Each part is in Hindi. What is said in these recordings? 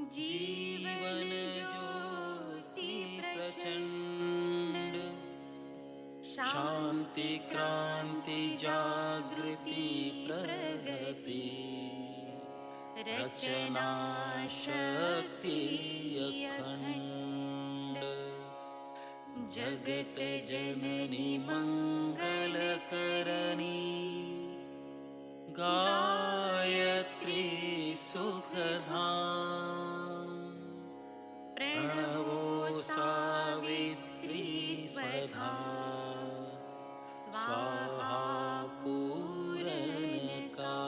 जीवन ज्योति प्रचंड, शांति क्रांति जागृति प्रगति, रचना शक्ति अखंड। जगत जननी मंगल करनी, गायत्री सुखधाम। प्रणवो सावित्री स्वधा, स्वाहा पूरण काम।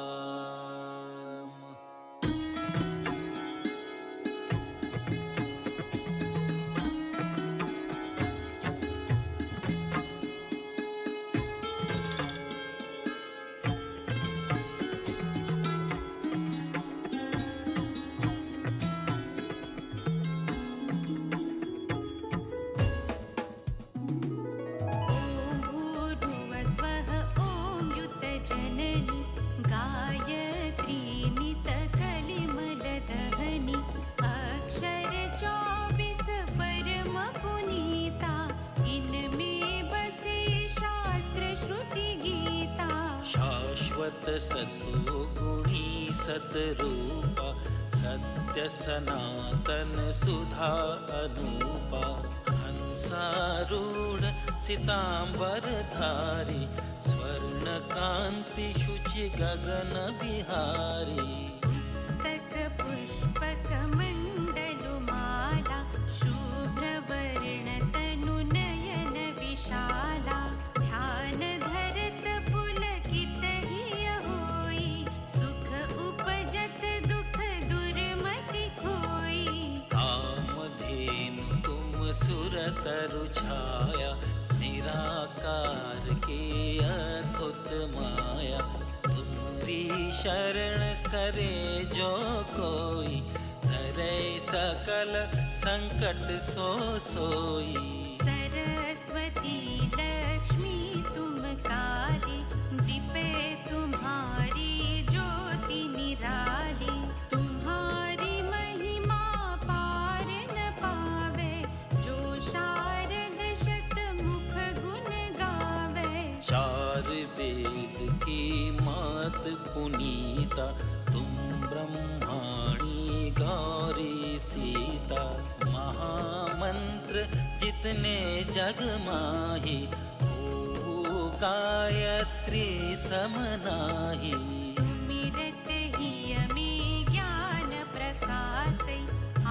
गायत्री नित कलिमल दहनी, अक्षर 24 परम पुनीता, इनमें बसे शास्त्र श्रुति गीता। शाश्वत सत्वगुणी सतरूपा, सत्य सनातन सुधा अनूपा। हंसारूढ़ सितांबर धारी, स्वर्ण कांति शुचि गगन बिहारी। पुस्तक पुष्पक मंडलु माला, शुभ्र वर्ण तनु नयन विशाला। ध्यान धरत पुलकित हिय होई, सुख उपजत दुख दुर्मति खोई। कामधेनु तुम सुरतरु छाया, निराकार के अद्भुत माया। तुम्हारी शरण करे जो कोई, तरे सकल संकट सो सोई। सरस्वती लक्ष्मी तुम काली, दीपे तुम्हारी ज्योति निराली। तुम्हारी महिमा पार न पावे, जो शारद शतमुख गुण गावे। चार वेद की मात पुनीता, तुम ब्रह्माणी गौरी सीता। महामंत्र जितने जग माही, ओ गायत्री समनाही। सुमिरत हिय में ज्ञान प्रकाशै,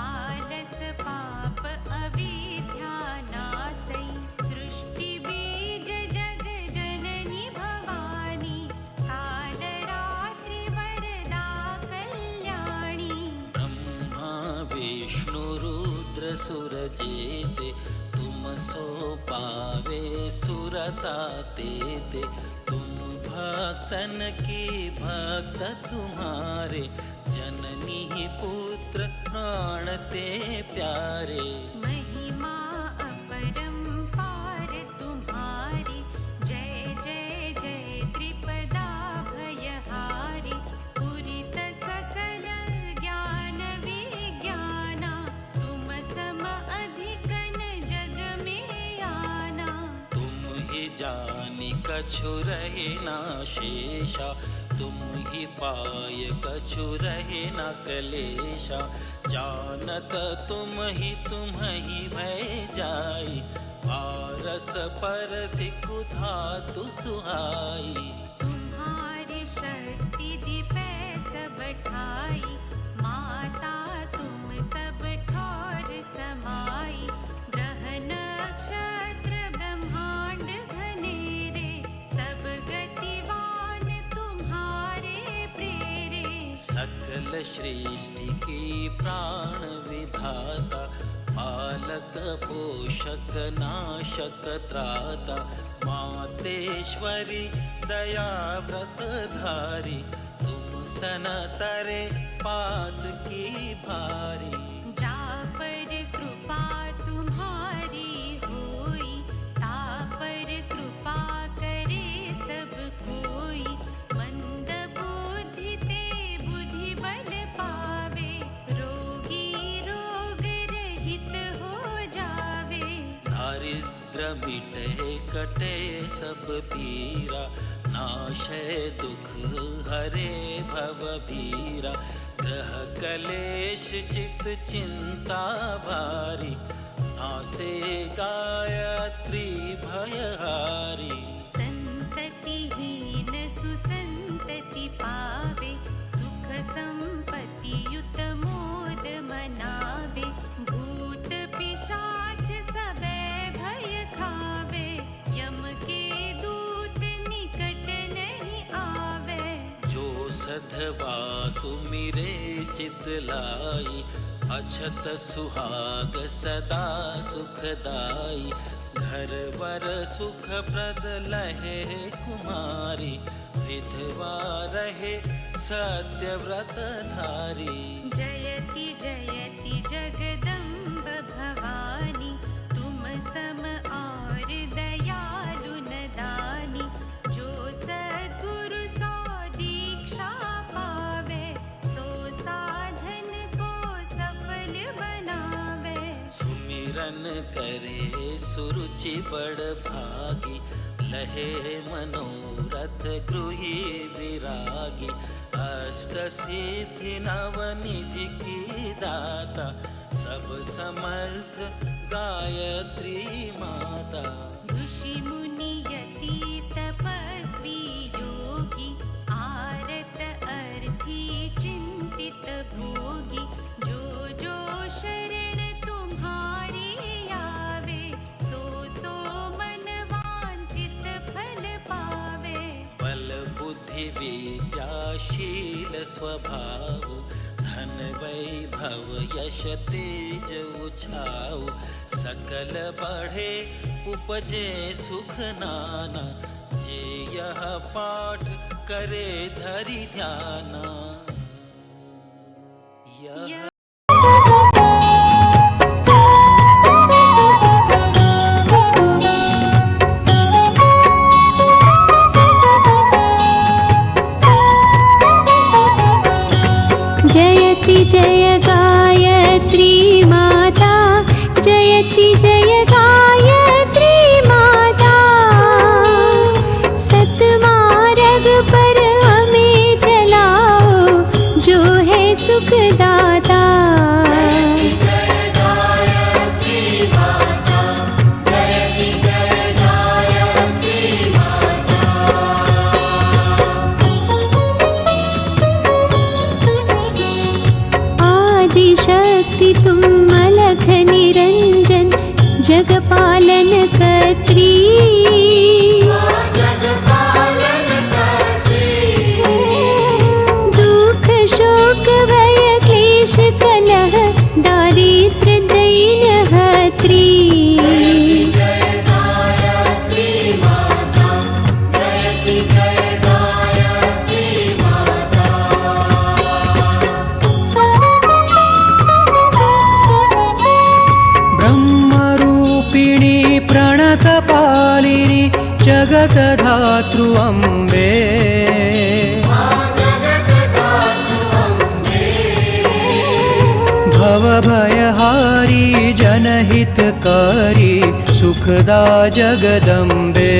आलस पाप अविद्या नाशै। सृष्टि बीज जग जननी भवानी, काल रात्रि वरदा कल्याणी। ब्रह्मा विष्णु रुद्र सुर जेते, तुम सो पावे सुरता तेते। तुम भक्तन की भक्त तुम्हारे, जननी पुत्र प्राण ते प्यारे। महिमा अपरंपार तुम्हारी, जय जय जय त्रिपदा भयहारी। पूरित सकल ज्ञान विज्ञाना, तुम सम अधिकन जग में आना। तुम ही जानी कछु रहे ना शेषा, तुम ही पाय कछु रहे न कलेशा। जानत तुम ही भय जाई, पारस परसि कुधातु सुहाई। तुम्हारी शक्ति दीपै सब ठाई, माता तुम सब ठोर समाई। ग्रह नक्षत्र ब्रह्मांड घनेरे, सब गतिवान तुम्हारे प्रेरे। सकल सृष्टि की प्राण विधाता, पालक पोषक नाशक त्राता। मातेश्वरी दया व्रत धारी, तुम सन तरे पात की भारी। जा पर कृपा तुम्हारी होई, ता पर कृपा करे सब कोई। मंद बुद्धि ते बुद्धि बल पावे, रोगी दरिद्र मिटे कटे सब पीरा, नाशे दुख हरे भव भीरा। ग्रह कलेश चित चिंता भारी, नासे गायत्री भयहारी। संततिहीन सुसंतति पावे, सुख संपत्ति युत मोद मनावे। भूत पिशाच सबे भय खावे, यम के दूत निकट नहीं आवे। जो सधवा सुमिरे चित लाई, अछत सुहाग सदा सुखदाई। घर वर सुख प्रद लहे कुमारी, विधवा रहे सत्यव्रत धारी। जयति जयति जगदम्ब भवानी, तुम सम और दयालु न दानी। जो सद्गुरु सौ दीक्षा पावे, सो साधन को सफल बनावे। सुमिरन करे सुरुचि बड़ भागी, लहे मनोरथ गृही विरागी। अष्ट सिद्धि नवनिधि की दाता, सब समर्थ गायत्री माता। ऋषि मुनि यति तपस्वी योगी, आरत अर्थी चिंतित भोगी। जो जो शरण तुम्हारी आवे, सो सो मन वांछित फल पावे। बल बुद्धि विद्याशील स्वभाव, धन वैभव यश तेज उछाऊ। सकल बढ़े उपजे सुख नाना, जे यह पाठ करे धरि ध्याना। यह जयति जय गायत्री माता, जयति जय गायत्री माता। सतमार्ग पर हमें चलाओ, जो है सुखदाता। शक्ति तुम अलख निरंजन, जग पालन कर्त्री। दुख शोक भय क्लेश कलह, दारिद्र दैन्य हत्री। प्रणतपालिनी जगत धातृ अम्बे। भव भयहारी जनहितकारी, सुखदा जगदम्बे।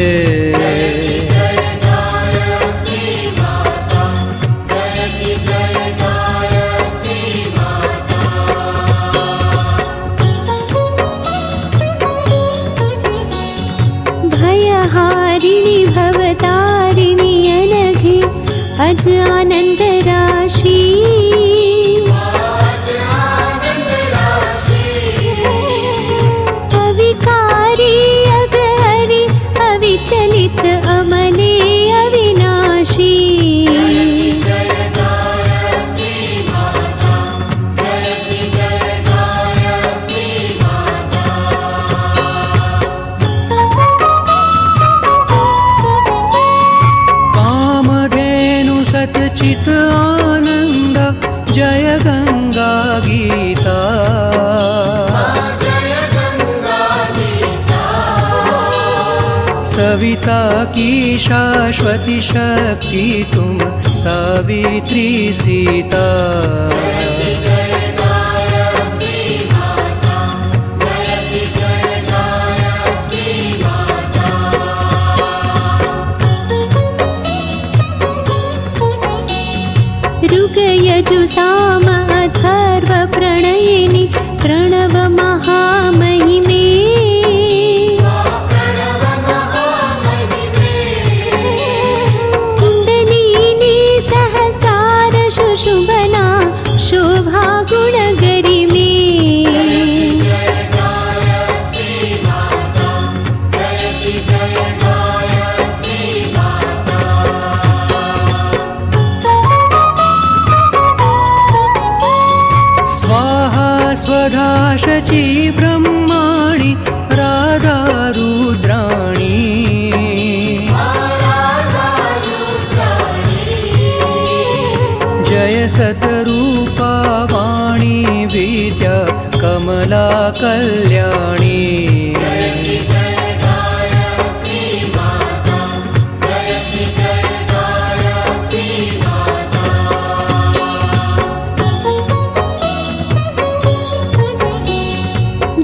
भयहारिणी भवतारिणी अनघे, अज आनंद राशि। अविकारी अगहरि अविचलित अमले अविनाशी। चित आनंद जय गंगा गीता। सविता की शाश्वती शक्ति तुम, सावित्री सीता। ऋजुसाम अथर्व प्रणयिनि प्रणव महामहिमे कुण्डलिनी सहस्रार शुशुभना शोभा गुणगरिमे स्वधा शची ब्रह्माणि राधा रुद्राणि जय सतरूपा वाणी विद्या कमला कल्याणी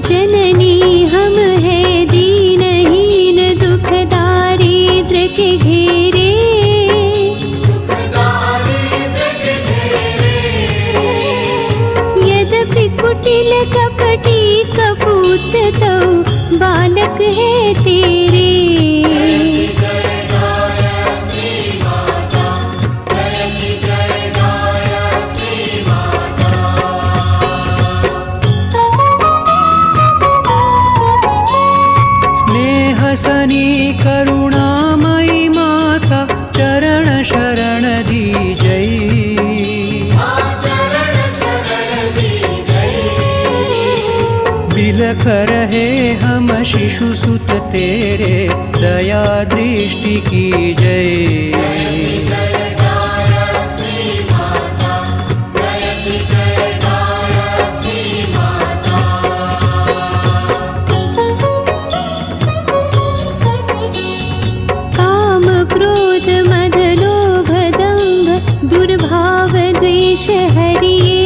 जननी हम है दीनहीन दुख दारिद्र के घेरे यद्यपि कुटिल कपटी कपूत तो बालक है तेरे सनी करुणामयी माता चरण शरण दीजै बिलख रहे हम शिशु सुत तेरे दया दृष्टि की जय क्रोध मद लोभ दंभ दुर्भाव द्वेष हरिये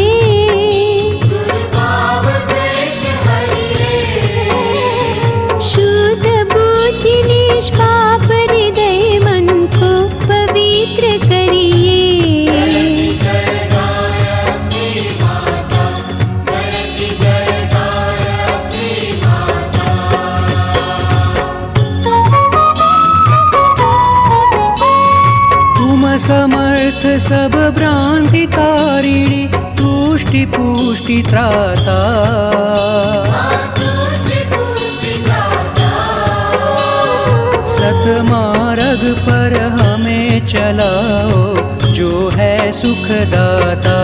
शुद्ध बुद्धि निष्पाप हृदय मन को पवित्र करिए समर्थ सब भ्रांति तारिणी तुष्टि पुष्टि त्राता सतमार्ग पर हमें चलाओ जो है सुखदाता